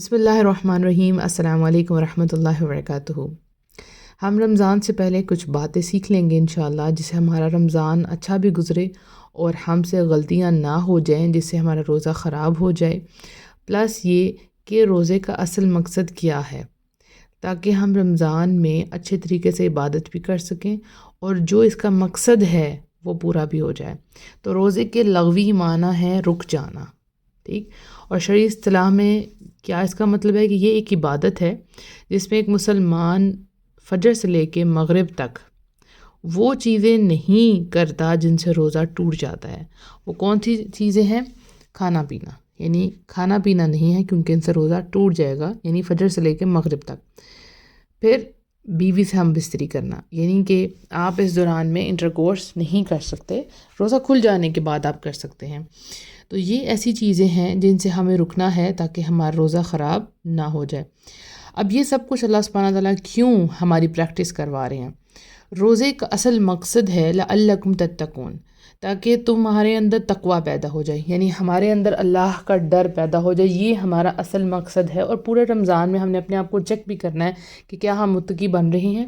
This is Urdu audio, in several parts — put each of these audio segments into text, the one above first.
بسم اللہ الرحمن الرحیم۔ السلام علیکم ورحمۃ اللہ وبرکاتہ۔ ہم رمضان سے پہلے کچھ باتیں سیکھ لیں گے انشاءاللہ، جس سے ہمارا رمضان اچھا بھی گزرے اور ہم سے غلطیاں نہ ہو جائیں جس سے ہمارا روزہ خراب ہو جائے۔ پلس یہ کہ روزے کا اصل مقصد کیا ہے، تاکہ ہم رمضان میں اچھے طریقے سے عبادت بھی کر سکیں اور جو اس کا مقصد ہے وہ پورا بھی ہو جائے۔ تو روزے کے لغوی معنی ہے رک جانا، ٹھیک، اور شرعی اصطلاح میں کیا اس کا مطلب ہے کہ یہ ایک عبادت ہے جس میں ایک مسلمان فجر سے لے کے مغرب تک وہ چیزیں نہیں کرتا جن سے روزہ ٹوٹ جاتا ہے۔ وہ کون سی چیزیں ہیں؟ کھانا پینا، یعنی کھانا پینا نہیں ہے کیونکہ ان سے روزہ ٹوٹ جائے گا، یعنی فجر سے لے کے مغرب تک۔ پھر بیوی سے ہم بستری کرنا، یعنی کہ آپ اس دوران میں انٹرکورس نہیں کر سکتے، روزہ کھل جانے کے بعد آپ کر سکتے ہیں۔ تو یہ ایسی چیزیں ہیں جن سے ہمیں رکنا ہے تاکہ ہمارا روزہ خراب نہ ہو جائے۔ اب یہ سب کچھ اللہ سبحانہ تعالیٰ کیوں ہماری پریکٹس کروا رہے ہیں؟ روزے کا اصل مقصد ہے لعلکم تتقون، تاکہ تمہارے اندر تقوی پیدا ہو جائے، یعنی ہمارے اندر اللہ کا ڈر پیدا ہو جائے۔ یہ ہمارا اصل مقصد ہے، اور پورے رمضان میں ہم نے اپنے آپ کو چیک بھی کرنا ہے کہ کیا ہم متقی بن رہے ہیں،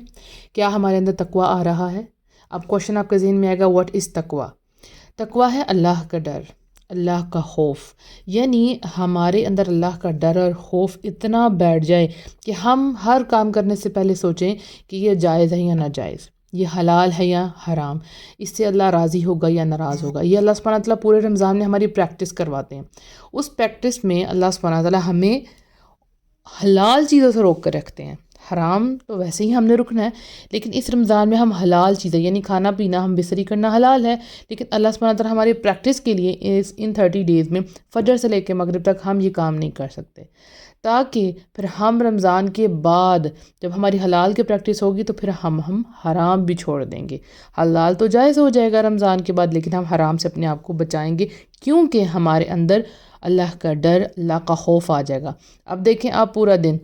کیا ہمارے اندر تقوی آ رہا ہے۔ اب کوشچن آپ کے ذہن میں آئے گا، واٹ از تقوی؟ تقوی ہے اللہ کا ڈر، اللہ کا خوف، یعنی ہمارے اندر اللہ کا ڈر اور خوف اتنا بیٹھ جائے کہ ہم ہر کام کرنے سے پہلے سوچیں کہ یہ جائز ہے یا ناجائز، یہ حلال ہے یا حرام، اس سے اللہ راضی ہوگا یا ناراض ہوگا۔ یہ اللہ سبحانہ تعالیٰ پورے رمضان میں ہماری پریکٹس کرواتے ہیں۔ اس پریکٹس میں اللہ سبحانہ تعالیٰ ہمیں حلال چیزوں سے روک کر رکھتے ہیں۔ حرام تو ویسے ہی ہم نے رکنا ہے، لیکن اس رمضان میں ہم حلال چیزیں، یعنی کھانا پینا، ہم بستری کرنا حلال ہے، لیکن اللہ سبحانہ تعالیٰ ہماری پریکٹس کے لیے ان 30 ڈیز میں فجر سے لے کے مغرب تک ہم یہ کام نہیں کر سکتے، تاکہ پھر ہم رمضان کے بعد جب ہماری حلال کی پریکٹس ہوگی تو پھر ہم حرام بھی چھوڑ دیں گے۔ حلال تو جائز ہو جائے گا رمضان کے بعد، لیکن ہم حرام سے اپنے آپ کو بچائیں گے، کیونکہ ہمارے اندر اللہ کا ڈر، اللہ کا خوف آ جائے گا۔ اب دیکھیں، آپ پورا دن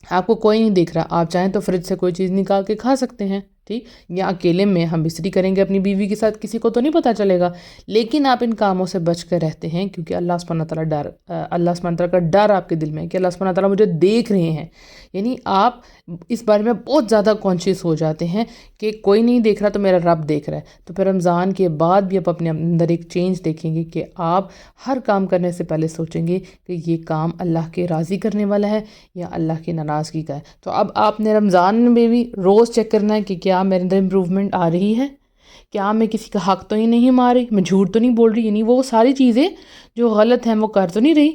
آپ کو کوئی نہیں دیکھ رہا، آپ چاہیں تو فریج سے کوئی چیز نکال کے کھا سکتے ہیں، ٹھیک، یا اکیلے میں ہم بستری کریں گے اپنی بیوی کے ساتھ، کسی کو تو نہیں پتہ چلے گا، لیکن آپ ان کاموں سے بچ کر رہتے ہیں کیونکہ اللہ سبحانہ تعالیٰ کا ڈر آپ کے دل میں ہے کہ اللہ سبحانہ تعالیٰ مجھے دیکھ رہے ہیں، یعنی آپ اس بارے میں بہت زیادہ کانشیس ہو جاتے ہیں کہ کوئی نہیں دیکھ رہا تو میرا رب دیکھ رہا ہے۔ تو پھر رمضان کے بعد بھی آپ اپنے اندر ایک چینج دیکھیں گے کہ آپ ہر کام کرنے سے پہلے سوچیں گے کہ یہ کام اللہ کے راضی کرنے والا ہے یا اللہ کی ناراضگی کا ہے۔ تو اب آپ نے رمضان میں بھی روز چیک کرنا ہے کہ کیا میرے اندر امپروومنٹ آ رہی ہے، کیا میں کسی کا حق تو ہی نہیں مار رہی، میں جھوٹ تو نہیں بول رہی، یعنی وہ ساری چیزیں جو غلط ہیں وہ کر تو نہیں رہی،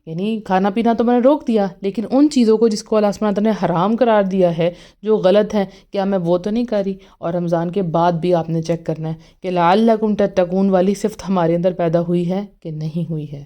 یعنی کھانا پینا تو میں نے روک دیا، لیکن ان چیزوں کو جس کو اللہ سبحانہ تعالیٰ نے حرام قرار دیا ہے، جو غلط ہے، کیا میں وہ تو نہیں کر رہی۔ اور رمضان کے بعد بھی آپ نے چیک کرنا ہے کہ لعلکم تتقون والی صفت ہمارے اندر پیدا ہوئی ہے کہ نہیں ہوئی ہے۔